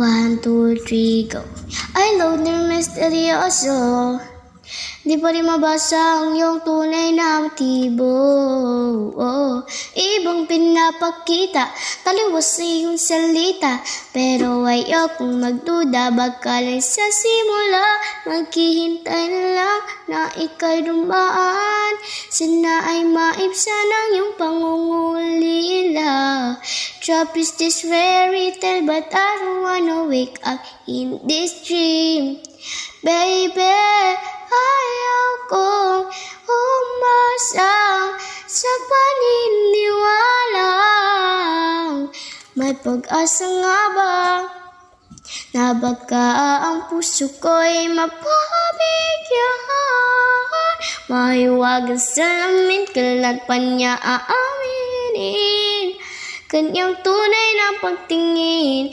1, 2, 3, go. Ay, loner misteryoso, di pa rin mabasa ang iyong tunay na motibo. Ibang pinapakita, taliwas sa iyong salita, pero ayokong magduda, baka lang sa simula, maghihintay na lang na ika'y dumaan. Sana ay maibsan ang iyong pangungulila. Trap is this fairy tale, but I don't wanna wake up in this dream. Baby, ayaw kong umasa sa paniniwalang may pag-asa nga ba na baka ang puso ko'y mapabigyan. Mahiwagang salamin, kailan pa niya aaminin kanyang tunay na pagtingin.